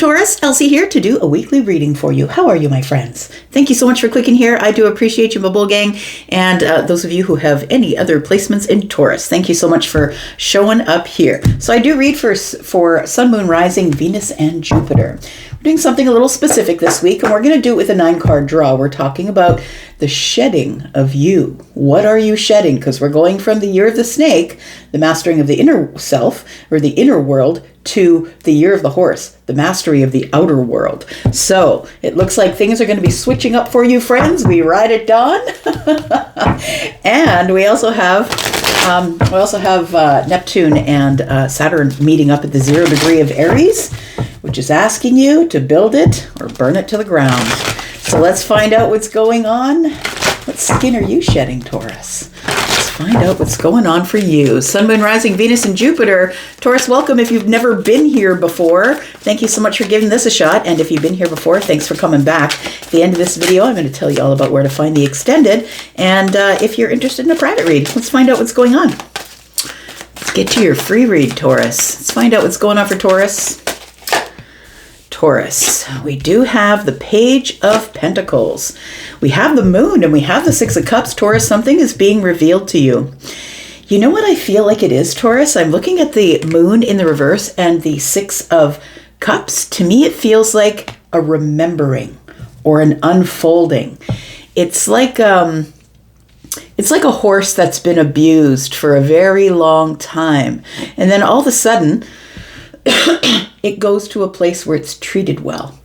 Taurus, Elsie here to do a weekly reading for you. How are you, my friends? Thank you so much for clicking here. I do appreciate you, my bull gang, and those of you who have any other placements in Taurus. Thank you so much for showing up here. So I do read for Sun, Moon, Rising, Venus, and Jupiter. We're doing something a little specific this week, and we're going to do it with a 9-card draw. We're talking about the shedding of you. What are you shedding? Because we're going from the year of the snake, the mastering of the inner self, or the inner world, to the year of the horse, the mastery of the outer world. So it looks like things are going to be switching up for you, friends. We ride at dawn. And we also have Neptune and Saturn meeting up at the 0 degree of Aries, which is asking you to build it or burn it to the ground. So let's find out what's going on. What skin are you shedding, Taurus? Let's find out what's going on for you. Sun, Moon, Rising, Venus, and Jupiter. Taurus, welcome if you've never been here before. Thank you so much for giving this a shot. And if you've been here before, thanks for coming back. At the end of this video, I'm going to tell you all about where to find the extended. And if you're interested in a private read, let's find out what's going on. Let's get to your free read, Taurus. Let's find out what's going on for Taurus. Taurus, we do have the Page of Pentacles. We have the Moon and we have the 6 of Cups. Taurus, something is being revealed to you. You know what I feel like it is, Taurus? I'm looking at the Moon in the reverse and the 6 of Cups. To me, it feels like a remembering or an unfolding. It's like a horse that's been abused for a very long time. And then all of a sudden, it goes to a place where it's treated well.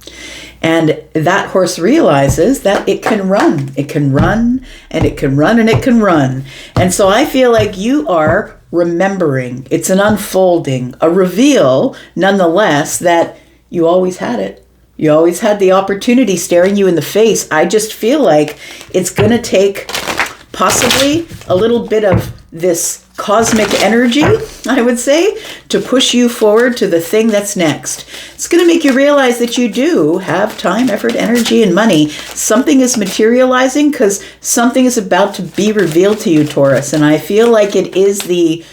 And that horse realizes that it can run. It can run, and it can run, and it can run. And so I feel like you are remembering. It's an unfolding, a reveal, nonetheless, that you always had it. You always had the opportunity staring you in the face. I just feel like it's going to take possibly a little bit of this cosmic energy, I would say, to push you forward to the thing that's next. It's going to make you realize that you do have time, effort, energy, and money. Something is materializing because something is about to be revealed to you, Taurus. And I feel like it is the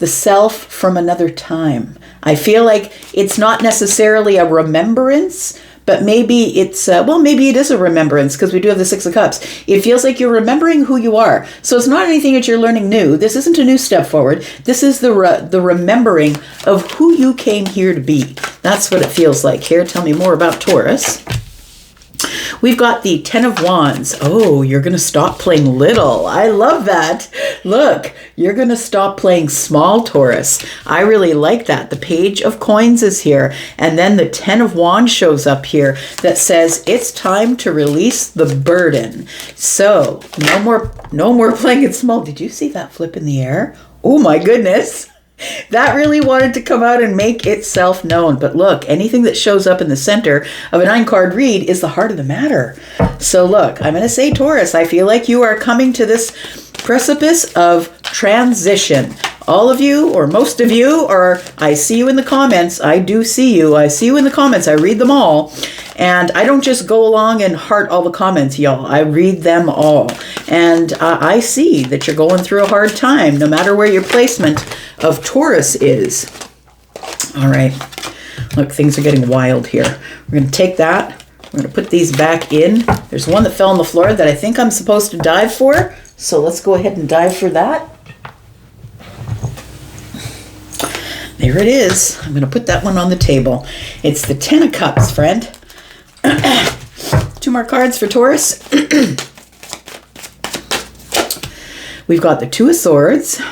self from another time. I feel like it's not necessarily a remembrance, but maybe it's, maybe it is a remembrance because we do have the 6 of Cups. It feels like you're remembering who you are. So it's not anything that you're learning new. This isn't a new step forward. This is the remembering of who you came here to be. That's what it feels like here. Tell me more about Taurus. We've got the 10 of Wands. Oh, you're going to stop playing little. I love that. Look, you're going to stop playing small, Taurus. I really like that. The Page of Coins is here. And then the 10 of Wands shows up here that says it's time to release the burden. So no more playing it small. Did you see that flip in the air? Oh my goodness. That really wanted to come out and make itself known. But look, anything that shows up in the center of a 9-card read is the heart of the matter. So look, I'm going to say, Taurus, I feel like you are coming to this precipice of transition. All of you, or most of you, or I see you in the comments. I do see you. I see you in the comments. I read them all. And I don't just go along and heart all the comments, y'all. I read them all. And I see that you're going through a hard time, no matter where your placement of Taurus is. All right. Look, things are getting wild here. We're going to take that. We're going to put these back in. There's one that fell on the floor that I think I'm supposed to dive for. So let's go ahead and dive for that. There it is. I'm going to put that one on the table. It's the 10 of Cups, friend. 2 more cards for Taurus. We've got the 2 of Swords.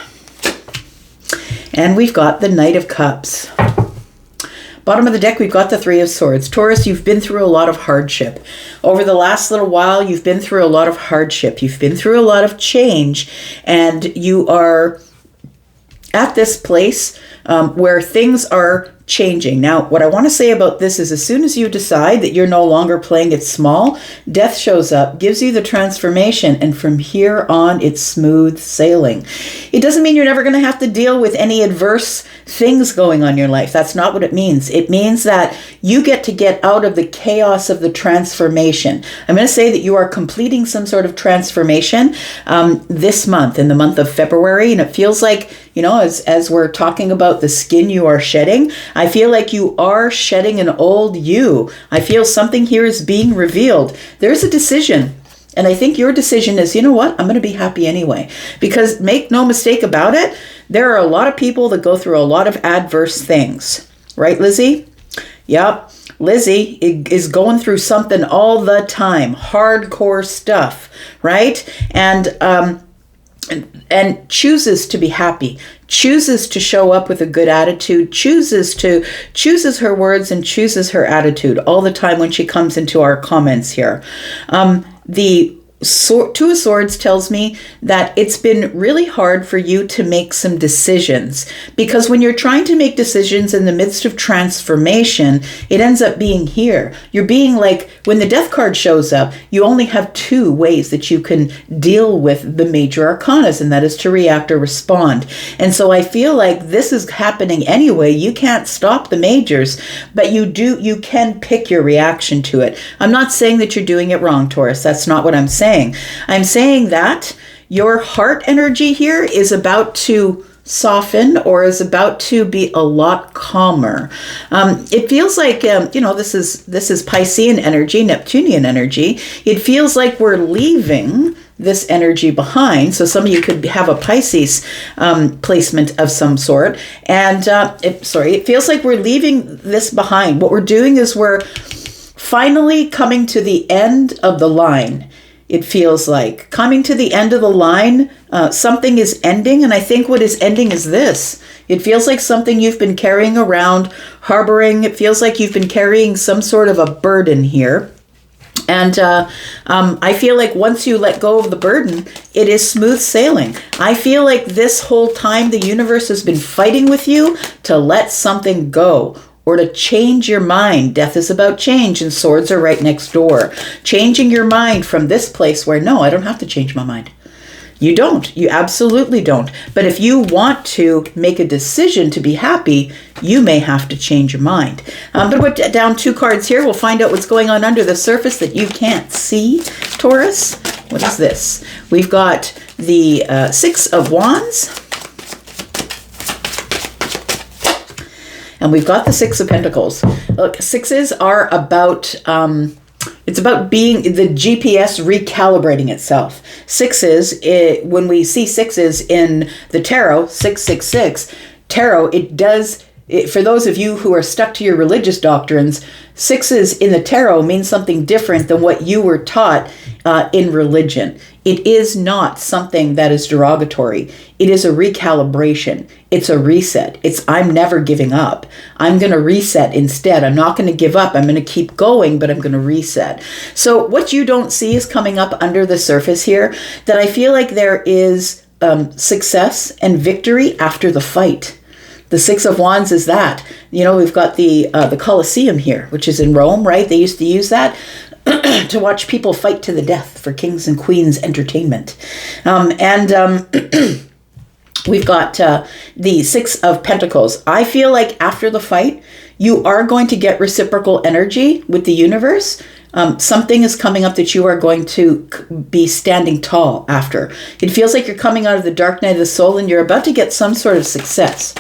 And we've got the Knight of Cups. Bottom of the deck, we've got the 3 of Swords. Taurus, you've been through a lot of hardship. Over the last little while, you've been through a lot of hardship. You've been through a lot of change. And you are at this place where things are changing. Now, what I want to say about this is as soon as you decide that you're no longer playing it small, death shows up, gives you the transformation, and from here on, it's smooth sailing. It doesn't mean you're never going to have to deal with any adverse things going on in your life. That's not what it means. It means that you get out of the chaos of the transformation. I'm going to say that you are completing some sort of transformation this month, in the month of February. And it feels like, as we're talking about the skin you are shedding, I feel like you are shedding an old you. I feel something here is being revealed. There's a decision. And I think your decision is, you know what, I'm going to be happy anyway. Because make no mistake about it, there are a lot of people that go through a lot of adverse things. Right, Lizzie? Yep. Lizzie is going through something all the time. Hardcore stuff, right? And chooses to be happy, chooses to show up with a good attitude, chooses her words and chooses her attitude all the time when she comes into our comments here. The Two of Swords tells me that it's been really hard for you to make some decisions, because when you're trying to make decisions in the midst of transformation, it ends up being here. You're being like, when the death card shows up, you only have two ways that you can deal with the major arcanas, and that is to react or respond. And so I feel like this is happening anyway. You can't stop the majors, but you can pick your reaction to it. I'm not saying that you're doing it wrong, Taurus. That's not what I'm saying. I'm saying that your heart energy here is about to soften, or is about to be a lot calmer. It feels like, this is Piscean energy, Neptunian energy. It feels like we're leaving this energy behind. So some of you could have a Pisces placement of some sort. And it feels like we're leaving this behind. What we're doing is we're finally coming to the end of the line. It feels like coming to the end of the line, something is ending. And I think what is ending is this. It feels like something you've been carrying around, harboring. It feels like you've been carrying some sort of a burden here. And I feel like once you let go of the burden, it is smooth sailing. I feel like this whole time the universe has been fighting with you to let something go, or to change your mind. Death is about change, and swords are right next door. Changing your mind from this place where, no, I don't have to change my mind. You don't. You absolutely don't. But if you want to make a decision to be happy, you may have to change your mind. I'm going to put down two cards here. We'll find out what's going on under the surface that you can't see, Taurus. What is this? We've got the Six of Wands. And we've got the Six of Pentacles. Look, sixes are about, it's about being the GPS recalibrating itself. Sixes, when we see sixes in the tarot, 666, tarot, it does, for those of you who are stuck to your religious doctrines, sixes in the tarot means something different than what you were taught in religion. It is not something that is derogatory. It is a recalibration. It's a reset. It's, I'm never giving up. I'm going to reset instead. I'm not going to give up. I'm going to keep going, but I'm going to reset. So what you don't see is coming up under the surface here, that I feel like there is success and victory after the fight. The Six of Wands is that. We've got the Colosseum here, which is in Rome, right? They used to use that to watch people fight to the death for kings and queens entertainment. We've got the Six of Pentacles. I feel like after the fight, you are going to get reciprocal energy with the universe. Something is coming up that you are going to be standing tall after. It feels like you're coming out of the dark night of the soul, and you're about to get some sort of success,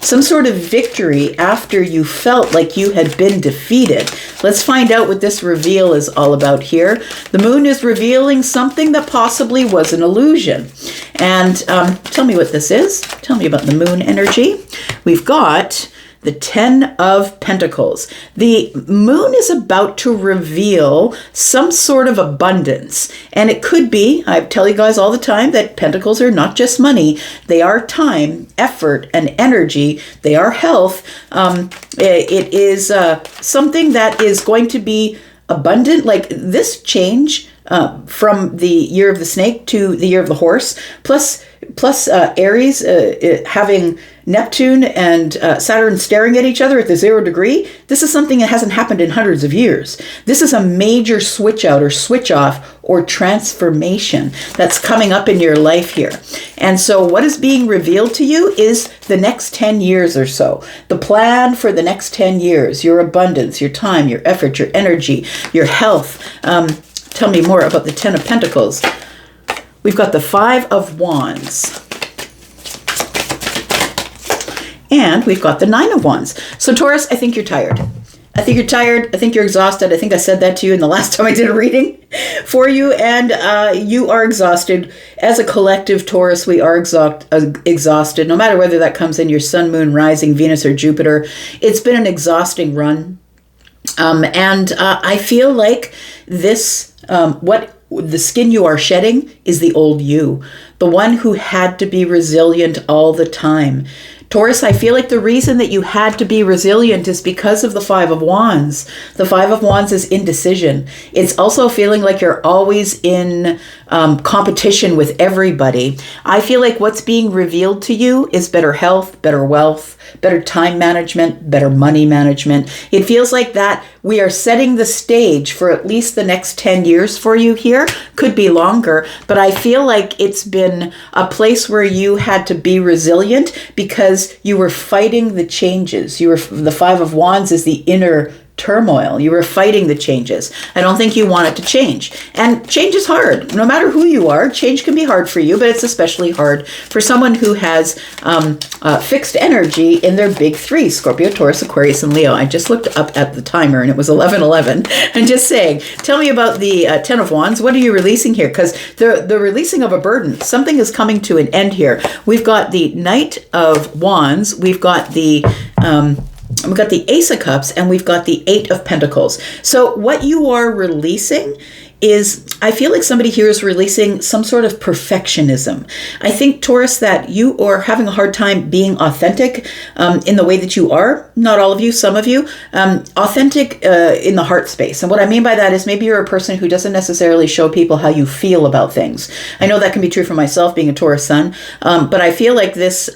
some sort of victory after you felt like you had been defeated. Let's find out what this reveal is all about here. The moon is revealing something that possibly was an illusion. And tell me what this is. Tell me about the moon energy. We've got the Ten of Pentacles. The moon is about to reveal some sort of abundance. And it could be, I tell you guys all the time, that pentacles are not just money. They are time, effort, and energy. They are health. It is something that is going to be abundant. Like this change from the year of the snake to the year of the horse. Plus, plus Aries having Neptune and Saturn staring at each other at the 0 degree. This is something that hasn't happened in hundreds of years. This is a major switch out or switch off or transformation that's coming up in your life here. And so what is being revealed to you is the next 10 years or so. The plan for the next 10 years, your abundance, your time, your effort, your energy, your health. Tell me more about the 10 of Pentacles. We've got the 5 of Wands. And we've got the 9 of Wands. So Taurus, I think you're tired. I think you're tired. I think you're exhausted. I think I said that to you in the last time I did a reading for you. And you are exhausted. As a collective, Taurus, we are exhausted. No matter whether that comes in your sun, moon, rising, Venus, or Jupiter. It's been an exhausting run. And I feel like this, what the skin you are shedding is the old you. The one who had to be resilient all the time. Taurus, I feel like the reason that you had to be resilient is because of the 5 of Wands. The 5 of Wands is indecision. It's also feeling like you're always in competition with everybody. I feel like what's being revealed to you is better health, better wealth, better time management, better money management. It feels like that we are setting the stage for at least the next 10 years for you here. Could be longer, but I feel like it's been a place where you had to be resilient because you were fighting the changes. The 5 of Wands is the inner turmoil. You were fighting the changes. I don't think you want it to change. And change is hard. No matter who you are, change can be hard for you, but it's especially hard for someone who has fixed energy in their big 3, Scorpio, Taurus, Aquarius, and Leo. I just looked up at the timer and it was 11:11. I'm just saying, tell me about the 10 of Wands. What are you releasing here? Because the releasing of a burden, something is coming to an end here. We've got the Knight of Wands. We've got the Ace of Cups, and we've got the 8 of Pentacles. So what you are releasing is, I feel like somebody here is releasing some sort of perfectionism. I think, Taurus, that you are having a hard time being authentic in the way that you are. Not all of you, some of you. Authentic in the heart space. And what I mean by that is maybe you're a person who doesn't necessarily show people how you feel about things. I know that can be true for myself, being a Taurus sun. But I feel like this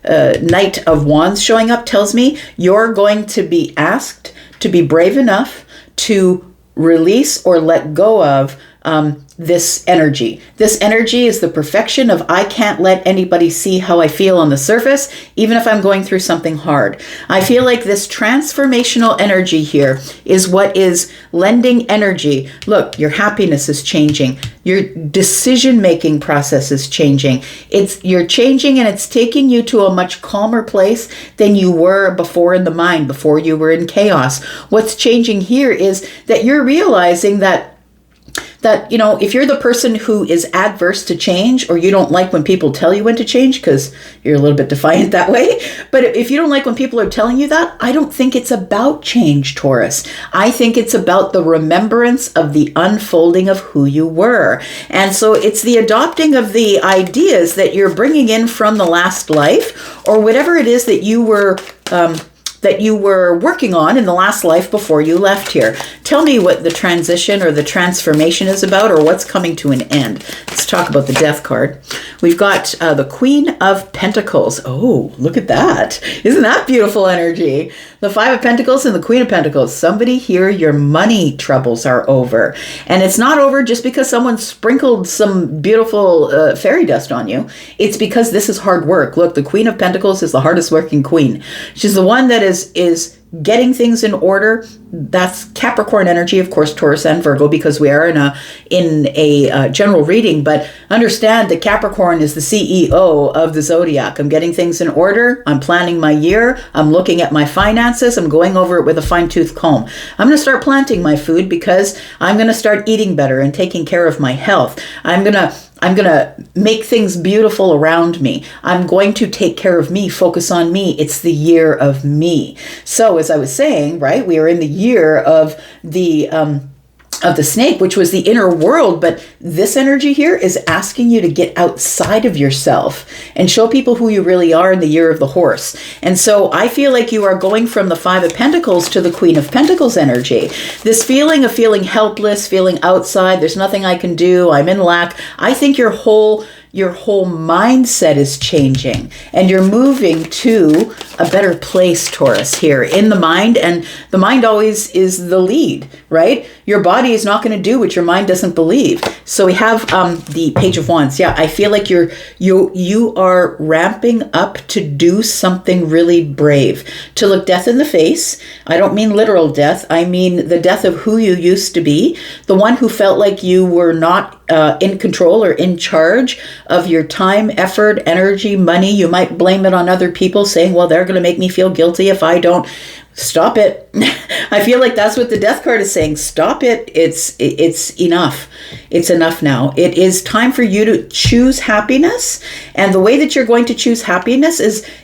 Knight of Wands showing up tells me you're going to be asked to be brave enough to release or let go of this energy. This energy is the perfection of I can't let anybody see how I feel on the surface, even if I'm going through something hard. I feel like this transformational energy here is what is lending energy. Look, your happiness is changing. Your decision-making process is changing. You're changing, and it's taking you to a much calmer place than you were before in the mind, before you were in chaos. What's changing here is that you're realizing that, if you're the person who is adverse to change, or you don't like when people tell you when to change because you're a little bit defiant that way, but if you don't like when people are telling you that, I don't think it's about change, Taurus. I think it's about the remembrance of the unfolding of who you were. And so it's the adopting of the ideas that you're bringing in from the last life, or whatever it is that you were working on in the last life before you left here. Tell me what the transition or the transformation is about, or what's coming to an end. Let's talk about the Death card. We've got the Queen of Pentacles. Oh, look at that. Isn't that beautiful energy? The 5 of Pentacles and the Queen of Pentacles. Somebody here, your money troubles are over. And it's not over just because someone sprinkled some beautiful fairy dust on you. It's because this is hard work. Look, the Queen of Pentacles is the hardest working queen. She's the one that is getting things in order. That's Capricorn energy, of course, Taurus and Virgo, because we are in a general reading. But understand that Capricorn is the CEO of the zodiac. I'm getting things in order. I'm planning my year. I'm looking at my finances. I'm going over it with a fine-tooth comb. I'm going to start planting my food because I'm going to start eating better and taking care of my health. I'm going to make things beautiful around me. I'm going to take care of me, focus on me. It's the year of me. So as I was saying, right, we are in the year of the snake, which was the inner world. But this energy here is asking you to get outside of yourself and show people who you really are in the year of the horse. And so I feel like you are going from the 5 of Pentacles to the Queen of Pentacles energy. This feeling of feeling helpless, feeling outside, there's nothing I can do, I'm in lack. I think your whole your whole mindset is changing and you're moving to a better place, Taurus, here in the mind. And the mind always is the lead, right? Your body is not going to do what your mind doesn't believe. So we have the Page of Wands. Yeah, I feel like you are ramping up to do something really brave, to look death in the face. I don't mean literal death. I mean the death of who you used to be, the one who felt like you were not in control or in charge of your time, effort, energy, money. You might blame it on other people, saying, well, they're going to make me feel guilty if I don't. Stop it. I feel like that's what the Death card is saying. Stop it. It's enough. It's enough now. It is time for you to choose happiness. And the way that you're going to choose happiness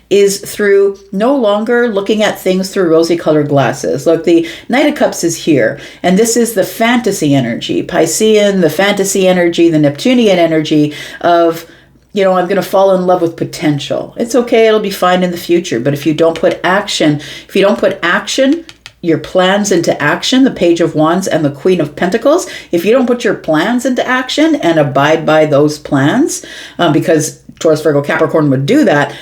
is through no longer looking at things through rosy colored glasses. Look, the Knight of Cups is here. And this is the fantasy energy, Piscean, the fantasy energy, the Neptunian energy of, I'm going to fall in love with potential. It's okay. It'll be fine in the future. But if you don't put action, your plans into action, the Page of Wands and the Queen of Pentacles, if you don't put your plans into action and abide by those plans, because Taurus, Virgo, Capricorn would do that,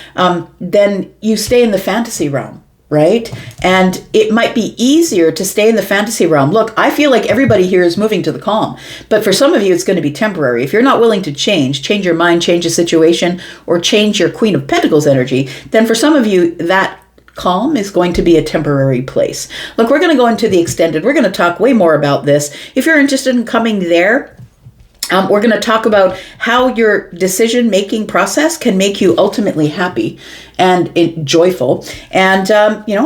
then you stay in the fantasy realm. Right? And it might be easier to stay in the fantasy realm. Look, I feel like everybody here is moving to the calm, but for some of you, it's going to be temporary. If you're not willing to change your mind, change the situation, or change your Queen of Pentacles energy, then for some of you, that calm is going to be a temporary place. Look, we're going to go into the extended. We're going to talk way more about this. If you're interested in coming there, we're going to talk about how your decision-making process can make you ultimately happy and joyful. And,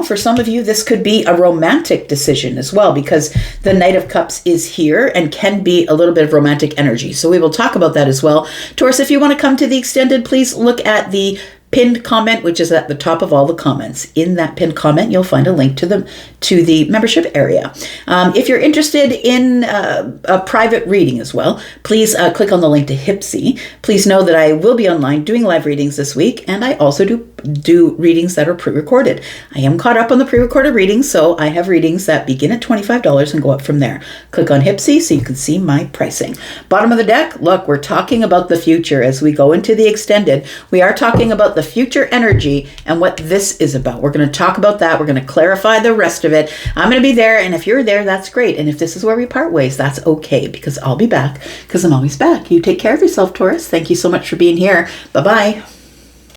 for some of you, this could be a romantic decision as well, because the Knight of Cups is here and can be a little bit of romantic energy. So we will talk about that as well. Taurus, if you want to come to the extended, please look at the pinned comment, which is at the top of all the comments. In that pinned comment, you'll find a link to the membership area. If you're interested in a private reading as well, please click on the link to Hypsee. Please know that I will be online doing live readings this week, and I also do readings that are pre-recorded. I am caught up on the pre-recorded readings, so I have readings that begin at $25 and go up from there. Click on Hypsee so you can see my pricing. Bottom of the deck, look, we're talking about the future as we go into the extended. We are talking about the future energy and what this is about. We're going to talk about that. We're going to clarify the rest of it. I'm going to be there, and if you're there, that's great. And if this is where we part ways, that's okay, because I'll be back, because I'm always back. You take care of yourself, Taurus. Thank you so much for being here. Bye-bye.